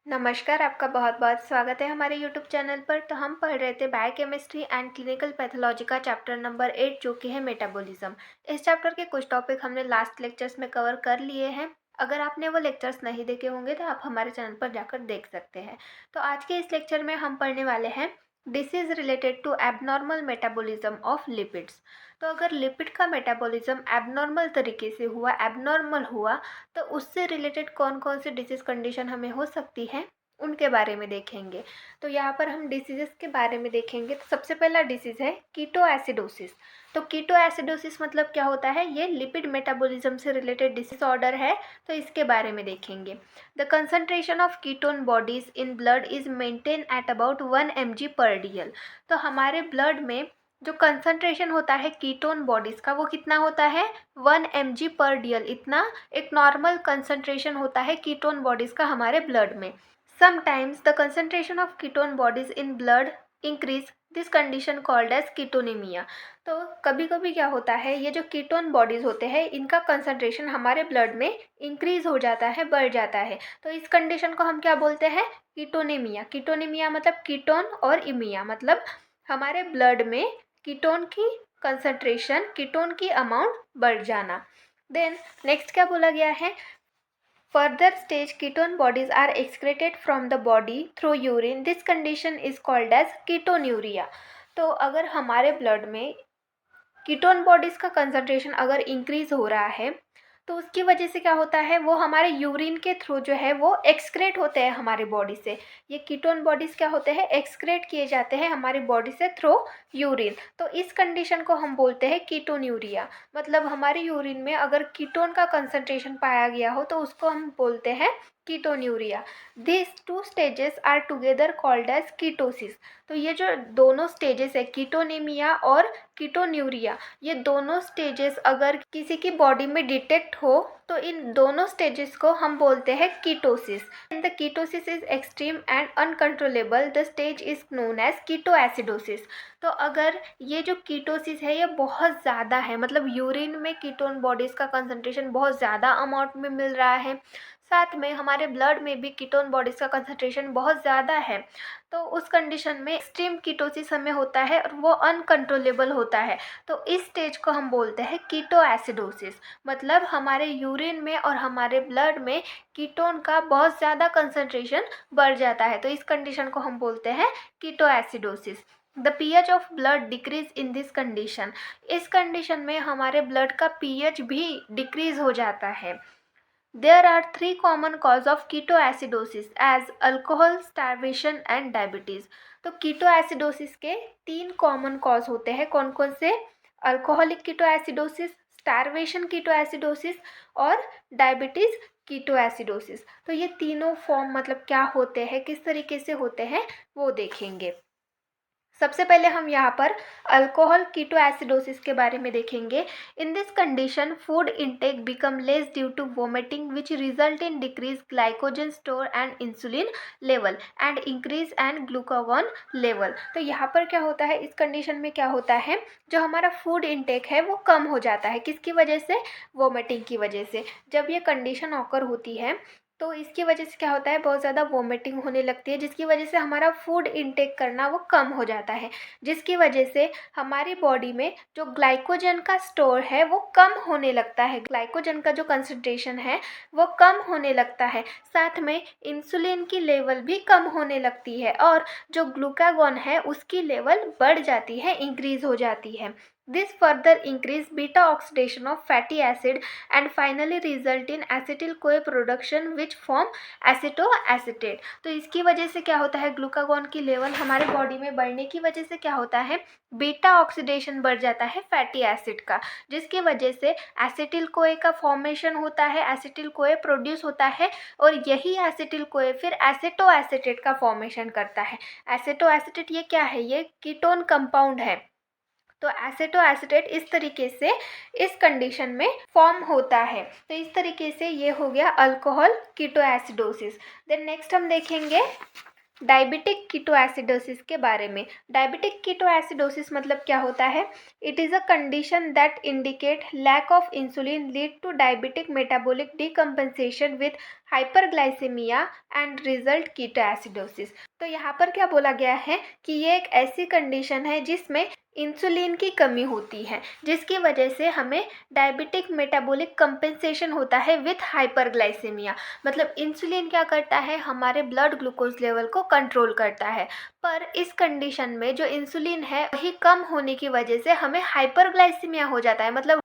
नमस्कार, आपका बहुत-बहुत स्वागत है हमारे यूट्यूब चैनल पर। तो हम पढ़ रहे थे बायोकेमिस्ट्री एंड क्लिनिकल पैथोलॉजी का चैप्टर नंबर 8 जो कि है मेटाबॉलिज्म। इस चैप्टर के कुछ टॉपिक हमने लास्ट लेक्चर्स में कवर कर लिए हैं। अगर आपने वो लेक्चर्स नहीं देखे होंगे तो आप हमारे चैनल पर जाकर देख सकते हैं। तो आज के इस लेक्चर में हम पढ़ने वाले हैं disease related to abnormal metabolism of lipids. तो अगर लिपिड का मेटाबॉलिज्म एबनॉर्मल तरीके से हुआ, एबनॉर्मल हुआ, तो उससे रिलेटेड कौन कौन सी डिसीज़ कंडीशन हमें हो सकती है उनके बारे में देखेंगे। तो यहाँ पर हम डिसीज़ेस के बारे में देखेंगे। तो सबसे पहला डिसीज़ है कीटो एसिडोसिस। तो कीटो एसिडोसिस मतलब क्या होता है? ये लिपिड मेटाबॉलिज्म से रिलेटेड डिसऑर्डर है, तो इसके बारे में देखेंगे। The concentration of ketone bodies in blood is maintain at about 1 mg/dl। तो हमारे ब्लड में जो कंसंट्रेशन होता है कीटोन बॉडीज़ का वो कितना होता है? 1 mg/dl। इतना एक नॉर्मल कंसंट्रेशन होता है कीटोन बॉडीज़ का हमारे ब्लड में। Sometimes the concentration of ketone bodies in blood increase, this condition called as ketonemia। तो कभी कभी क्या होता है, ये जो कीटोन बॉडीज़ होते हैं इनका कंसंट्रेशन हमारे ब्लड में इंक्रीज हो जाता है, बढ़ जाता है। तो इस कंडीशन को हम क्या बोलते हैं? कीटोनेमिया। कीटोनेमिया मतलब कीटोन और इमिया मतलब हमारे ब्लड में कीटोन की कंसंट्रेशन, कीटोन की अमाउंट बढ़ जाना। देन नेक्स्ट क्या बोला गया है? Further stage ketone bodies are excreted from the body through urine. This condition is called as ketonuria। तो अगर हमारे ब्लड में कीटोन बॉडीज़ का कंसंट्रेशन अगर इंक्रीज हो रहा है तो उसकी वजह से क्या होता है, वो हमारे यूरिन के थ्रू जो है वो एक्सक्रेट होते हैं हमारी बॉडी से। ये कीटोन बॉडीज़ क्या होते हैं? एक्सक्रेट किए जाते हैं हमारी बॉडी से थ्रू यूरिन। तो इस कंडीशन को हम बोलते हैं कीटोन्यूरिया। मतलब हमारे यूरिन में अगर कीटोन का कंसंट्रेशन पाया गया हो तो उसको हम बोलते हैं ketonuria. This two stages are together called as ketosis. तो ये जो दोनों स्टेजेस है, कीटोनेमिया और कीटोन्यूरिया, ये दोनों स्टेजेस अगर किसी की बॉडी में डिटेक्ट हो तो इन दोनों स्टेजेस को हम बोलते हैं ketosis. The ketosis is extreme and uncontrollable, the stage is known as keto acidosis. तो अगर ये जो कीटोसिस है ये बहुत ज़्यादा है, मतलब यूरिन में कीटोन बॉडीज़ का कंसंट्रेशन बहुत ज़्यादा अमाउंट में मिल रहा है, साथ में हमारे ब्लड में भी कीटोन बॉडीज़ का कंसंट्रेशन बहुत ज़्यादा है, तो उस कंडीशन में एक्सट्रीम कीटोसिस हमें होता है और वो अनकंट्रोलेबल होता है। तो इस स्टेज को हम बोलते हैं कीटो एसिडोसिस। मतलब हमारे यूरिन में और हमारे ब्लड में कीटोन का बहुत ज़्यादा कंसंट्रेशन बढ़ जाता है, तो इस कंडीशन को हम बोलते हैं keto acidosis. The pH of blood decrease in this condition. इस कंडीशन में हमारे ब्लड का pH भी डिक्रीज हो जाता है। There are three common cause of ketoacidosis as alcohol, starvation and diabetes। तो कीटोएसिडोसिस के 3 कॉमन कॉज होते हैं। कौन कौन से? अल्कोहलिक कीटोएसिडोसिस, स्टारवेशन कीटोएसिडोसिस और डायबिटीज़ कीटोएसिडोसिस। तो ये तीनों फॉर्म मतलब क्या होते हैं, किस तरीके से होते हैं, वो देखेंगे। सबसे पहले हम यहाँ पर अल्कोहल कीटोएसिडोसिस के बारे में देखेंगे। In this condition food intake become less due to vomiting which result in decrease glycogen store and insulin level and increase and glucagon level. तो यहाँ पर क्या होता है, इस कंडीशन में क्या होता है, जो हमारा फूड इनटेक है वो कम हो जाता है। किसकी वजह से? वोमिटिंग की वजह से। जब ये कंडीशन ऑकर होती है तो इसकी वजह से क्या होता है, बहुत ज़्यादा वोमिटिंग होने लगती है, जिसकी वजह से हमारा फूड इनटेक करना वो कम हो जाता है, जिसकी वजह से हमारी बॉडी में जो ग्लाइकोजन का स्टोर है वो कम होने लगता है। ग्लाइकोजन का जो कंसंट्रेशन है वो कम होने लगता है, साथ में इंसुलिन की लेवल भी कम होने लगती है और जो ग्लूकागॉन है उसकी लेवल बढ़ जाती है, इंक्रीज हो जाती है। This further increase beta oxidation of fatty acid and finally result in acetyl CoA production which form एसिटोएसिटेट। तो इसकी वजह से क्या होता है, ग्लूकागॉन की लेवल हमारे बॉडी में बढ़ने की वजह से क्या होता है, बीटा ऑक्सीडेशन बढ़ जाता है फैटी एसिड का, जिसकी वजह से एसिटिल कोए का फॉर्मेशन होता है, एसिटिल कोए प्रोड्यूस होता है और यही एसिटिल कोए फिर एसिटोएसिटेट का फॉर्मेशन करता है। एसिटोएसिटेट ये क्या है? ये कीटोन कंपाउंड है। तो एसिटोएसिटेट इस तरीके से इस कंडीशन में फॉर्म होता है। तो इस तरीके से ये हो गया अल्कोहल कीटोएसिडोसिस। देन नेक्स्ट हम देखेंगे डायबिटिक कीटोएसिडोसिस के बारे में। डायबिटिक कीटोएसिडोसिस मतलब क्या होता है? It is a condition that indicate lack of insulin lead to diabetic metabolic decompensation with hyperglycaemia and result ketoacidosis. तो यहाँ पर क्या बोला गया है कि ये एक ऐसी कंडीशन है जिसमें इंसुलिन की कमी होती है, जिसकी वजह से हमें डायबिटिक मेटाबॉलिक कंपेंसेशन होता है विथ हाइपरग्लाइसेमिया। मतलब इंसुलिन क्या करता है, हमारे ब्लड ग्लूकोज लेवल को कंट्रोल करता है, पर इस कंडीशन में जो इंसुलिन है वही कम होने की वजह से हमें हाइपरग्लाइसीमिया हो जाता है। मतलब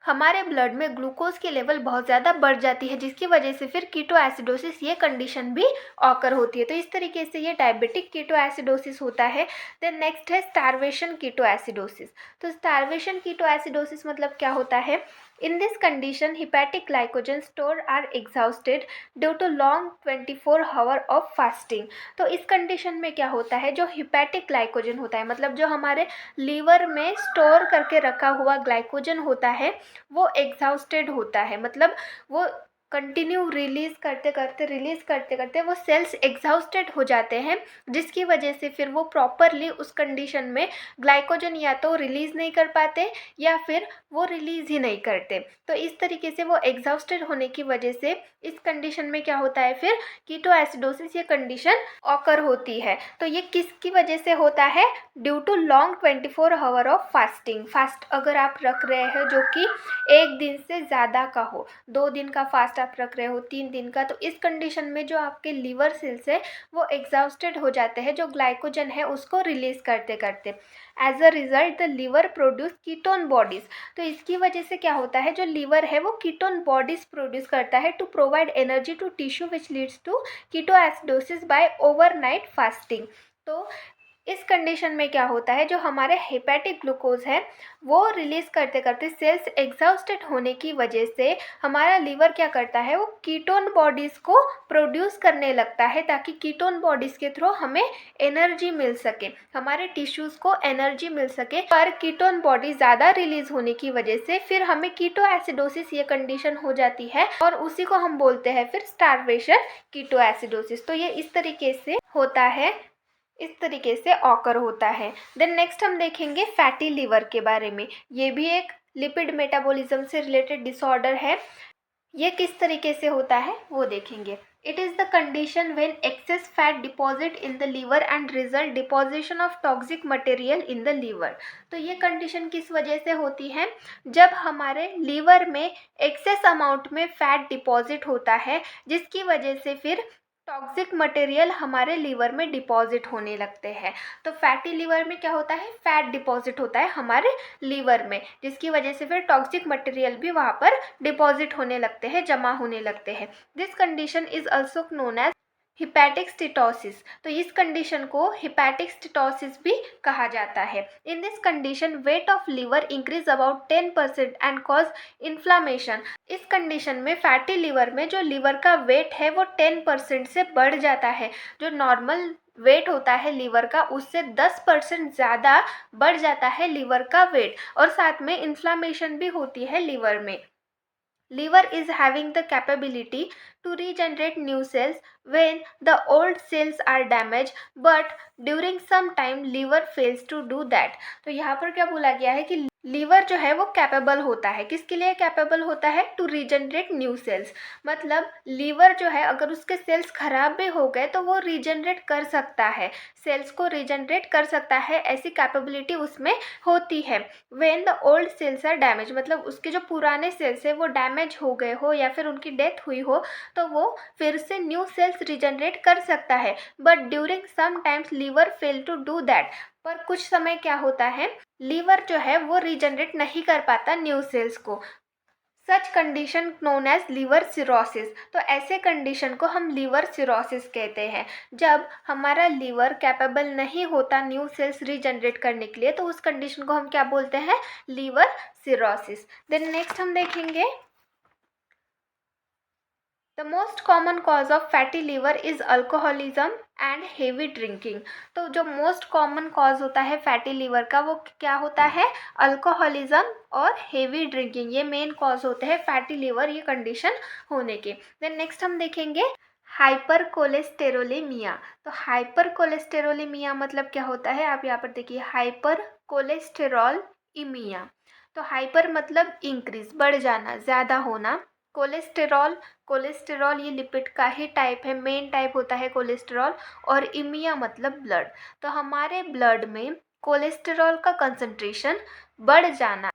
हमारे ब्लड में ग्लूकोज की लेवल बहुत ज़्यादा बढ़ जाती है, जिसकी वजह से फिर कीटोएसिडोसिस ये कंडीशन भी ऑकर होती है। तो इस तरीके से ये डायबिटिक कीटोएसिडोसिस होता है। देन नेक्स्ट है स्टार्वेशन कीटोएसिडोसिस। तो स्टार्वेशन कीटोएसिडोसिस मतलब क्या होता है? In this condition hepatic glycogen store are exhausted due to long 24 hour of fasting. तो इस कंडीशन में क्या होता है, जो हिपैटिक ग्लाइकोजन होता है, मतलब जो हमारे लीवर में स्टोर करके रखा हुआ ग्लाइकोजन होता है, वो एग्जॉस्टेड होता है। मतलब वो कंटिन्यू रिलीज करते करते वो सेल्स एग्जॉस्टेड हो जाते हैं, जिसकी वजह से फिर वो प्रॉपरली उस कंडीशन में ग्लाइकोजन या तो रिलीज़ नहीं कर पाते या फिर वो रिलीज़ ही नहीं करते। तो इस तरीके से वो एग्जॉस्टेड होने की वजह से इस कंडीशन में क्या होता है, फिर कीटोएसिडोसिस ये कंडीशन ऑकर होती है। तो ये किसकी वजह से होता है? Due to long 24 hour of fasting. Fast अगर आप रख रहे हैं जो कि एक दिन से ज़्यादा का हो, 2 दिन का फास्ट आप रख रहे हो, 3 दिन का, तो इस कंडीशन में जो आपके लीवर सेल्स है वो एग्जॉस्टेड हो जाते हैं, जो ग्लाइकोजन है उसको रिलीज करते करते। As a result the liver produce ketone bodies. तो इसकी वजह से क्या होता है, जो लीवर है वो कीटोन बॉडीज प्रोड्यूस करता है to provide energy to tissue which leads to ketoacidosis by overnight fasting. तो इस कंडीशन में क्या होता है, जो हमारे हेपेटिक ग्लूकोज है वो रिलीज करते करते सेल्स एग्जॉस्टेड होने की वजह से हमारा लीवर क्या करता है, वो कीटोन बॉडीज़ को प्रोड्यूस करने लगता है, ताकि कीटोन बॉडीज़ के थ्रू हमें एनर्जी मिल सके, हमारे टिश्यूज़ को एनर्जी मिल सके। पर कीटोन बॉडी ज़्यादा रिलीज होने की वजह से फिर हमें कीटोएसिडोसिस ये कंडीशन हो जाती है, और उसी को हम बोलते हैं फिर स्टार्वेशन कीटोएसिडोसिस। तो ये इस तरीके से होता है, इस तरीके से ऑकर होता है। देन नेक्स्ट हम देखेंगे फैटी लीवर के बारे में। ये भी एक लिपिड मेटाबॉलिज्म से रिलेटेड डिसऑर्डर है। ये किस तरीके से होता है वो देखेंगे। It is the condition when excess fat deposit in the liver and result deposition of toxic material in the liver. तो ये कंडीशन किस वजह से होती है? जब हमारे लीवर में एक्सेस अमाउंट में फैट डिपॉजिट होता है, जिसकी वजह से फिर टॉक्सिक मटेरियल हमारे लीवर में डिपॉजिट होने लगते हैं। तो फैटी लीवर में क्या होता है, फैट डिपॉजिट होता है हमारे लीवर में, जिसकी वजह से फिर टॉक्सिक मटेरियल भी वहाँ पर डिपॉजिट होने लगते हैं, जमा होने लगते हैं। This condition is also known as hepatic steatosis. तो इस कंडीशन को हिपैटिक स्टीटोसिस भी कहा जाता है। In this condition weight of liver increase about 10% and cause inflammation. इस कंडीशन में फैटी लीवर में जो लीवर का वेट है वो 10% से बढ़ जाता है। जो नॉर्मल वेट होता है लीवर का उससे 10% ज़्यादा बढ़ जाता है लीवर का वेट, और साथ में इन्फ्लामेशन भी होती है लीवर में। Liver is having the capability to regenerate new cells when the old cells are damaged, but during some time liver fails to do that। तो यहाँ पर क्या बोला गया है कि लीवर जो है वो कैपेबल होता है, किसके लिए कैपेबल होता है? To regenerate new cells. मतलब लीवर जो है अगर उसके सेल्स खराब भी हो गए तो वो रीजनरेट कर सकता है, सेल्स को रीजनरेट कर सकता है, ऐसी कैपेबिलिटी उसमें होती है। When the old cells are damage, मतलब उसके जो पुराने सेल्स है वो डैमेज हो गए हो या फिर उनकी डेथ हुई हो, तो वो फिर से न्यू सेल्स रीजनरेट कर सकता है। But during some times liver fail to do that. पर कुछ समय क्या होता है, लीवर जो है वो रीजनरेट नहीं कर पाता न्यू सेल्स को। Such condition known as liver cirrhosis. तो ऐसे कंडीशन को हम लीवर सिरोसिस कहते हैं। जब हमारा लीवर कैपेबल नहीं होता न्यू सेल्स रीजनरेट करने के लिए, तो उस कंडीशन को हम क्या बोलते हैं? Liver cirrhosis. देन नेक्स्ट हम देखेंगे the most common cause of fatty liver is alcoholism and heavy drinking. तो जो मोस्ट कॉमन कॉज होता है फैटी लीवर का वो क्या होता है? अल्कोहलिज्म और हेवी ड्रिंकिंग, ये मेन कॉज होते हैं फैटी लीवर ये कंडीशन होने के। देन नेक्स्ट हम देखेंगे हाइपर कोलेस्टेरोलेमिया। तो हाइपर कोलेस्टेरोलेमिया मतलब क्या होता है? आप यहाँ पर देखिए, हाइपर कोलेस्टेरॉल इमिया। तो हाइपर मतलब इंक्रीज, बढ़ जाना, ज़्यादा होना, कोलेस्टेरॉल, कोलेस्टेरॉल ये लिपिड का ही टाइप है, मेन टाइप होता है कोलेस्टेरॉल। और इमिया मतलब ब्लड। तो हमारे ब्लड में कोलेस्टेरॉल का कंसंट्रेशन बढ़ जाना,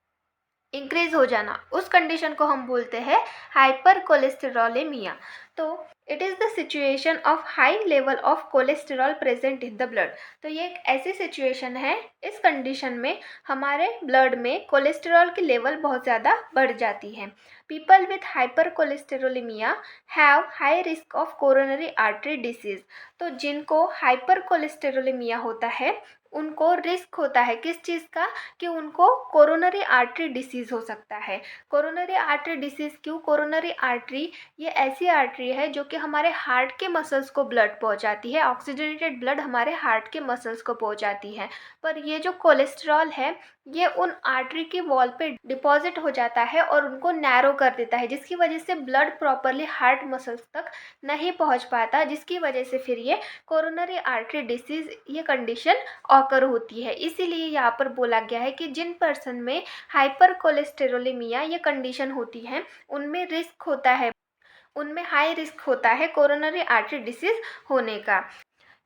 इंक्रीज हो जाना, उस कंडीशन को हम बोलते हैं हाइपर कोलेस्टेरोलेमिया। तो it is the situation of high level of cholesterol present in the blood. तो ये एक ऐसी सिचुएशन है, इस कंडीशन में हमारे ब्लड में कोलेस्टेरॉल की लेवल बहुत ज़्यादा बढ़ जाती है। People with hypercholesterolaemia have high risk of coronary artery disease. तो जिनको हाइपर कोलेस्टेरोलेमिया होता है उनको रिस्क होता है किस चीज़ का, कि उनको कोरोनरी आर्टरी डिसीज़ हो सकता है। कोरोनरी आर्टरी डिसीज़ क्यों? कोरोनरी आर्टरी ये ऐसी आर्टरी है जो कि हमारे हार्ट के मसल्स को ब्लड पहुंचाती है, ऑक्सीजनेटेड ब्लड हमारे हार्ट के मसल्स को पहुंचाती है। पर ये जो कोलेस्ट्रॉल है ये उन आर्टरी की वॉल पे डिपॉजिट हो जाता है और उनको नैरो कर देता है, जिसकी वजह से ब्लड प्रॉपरली हार्ट मसल्स तक नहीं पहुंच पाता, जिसकी वजह से फिर ये कोरोनरी आर्टरी डिसीज़ ये कंडीशन ऑकर होती है। इसीलिए यहाँ पर बोला गया है कि जिन पर्सन में हाइपर कोलेस्टेरोलेमिया ये कंडीशन होती है उनमें रिस्क होता है, उनमें हाई रिस्क होता है कोरोनरी आर्टरी डिसीज होने का।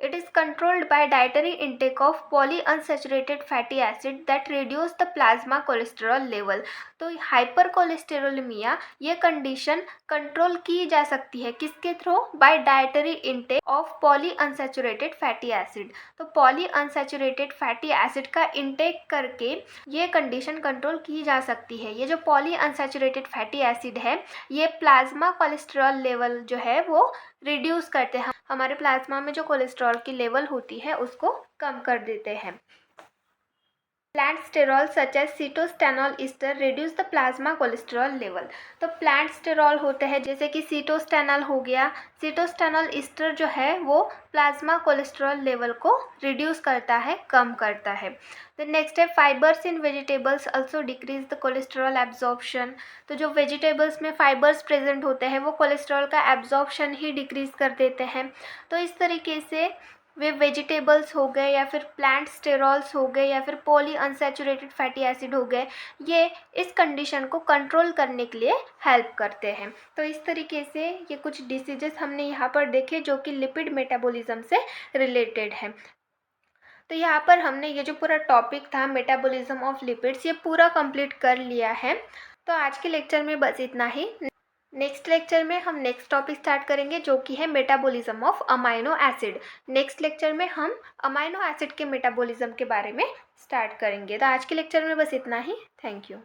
It is controlled by dietary intake of polyunsaturated fatty acid that reduce the plasma cholesterol level। तो हाइपर कोलेस्टेरोलेमिया ये कंडीशन कंट्रोल की जा सकती है किसके through? By dietary intake of polyunsaturated fatty acid. तो पॉलीअनसैचुरेटेड फैटी एसिड का intake करके ये कंडीशन कंट्रोल की जा सकती है। ये जो पॉलीअनसैचुरेटेड फैटी एसिड है ये प्लाज्मा कोलेस्ट्रॉल लेवल जो है वो रिड्यूस करते हैं, हमारे प्लाज्मा में जो कोलेस्ट्रॉल की लेवल होती है उसको कम कर देते हैं। Plant sterol such as sitostanol ester reduce the plasma cholesterol level. तो प्लांट स्टेरॉल होते हैं जैसे कि सीटोस्टेनॉल हो गया, सीटोस्टेनॉल ईस्टर जो है वो प्लाज्मा कोलेस्ट्रॉल लेवल को रिड्यूस करता है, कम करता है। द नेक्स्ट है fibres in vegetables also decrease the cholesterol absorption. तो जो वेजिटेबल्स में फाइबर्स प्रेजेंट होते हैं वो कोलेस्ट्रॉल का एब्जॉर्प्शन ही डिक्रीज कर देते हैं। तो इस तरीके से वे वेजिटेबल्स हो गए या फिर प्लांट स्टेरॉल्स हो गए या फिर पॉली अनसैचुरेटेड फैटी एसिड हो गए, ये इस कंडीशन को कंट्रोल करने के लिए हेल्प करते हैं। तो इस तरीके से ये कुछ डिसीजेस हमने यहाँ पर देखे जो कि लिपिड मेटाबॉलिज्म से रिलेटेड है। तो यहाँ पर हमने ये जो पूरा टॉपिक था मेटाबॉलिज्म ऑफ लिपिड्स ये पूरा कंप्लीट कर लिया है। तो आज के लेक्चर में बस इतना ही। नेक्स्ट लेक्चर में हम नेक्स्ट टॉपिक स्टार्ट करेंगे जो कि है metabolism of amino acid. Next lecture में हम अमाइनो एसिड के मेटाबॉलिज्म के बारे में स्टार्ट करेंगे। तो आज के लेक्चर में बस इतना ही। Thank you.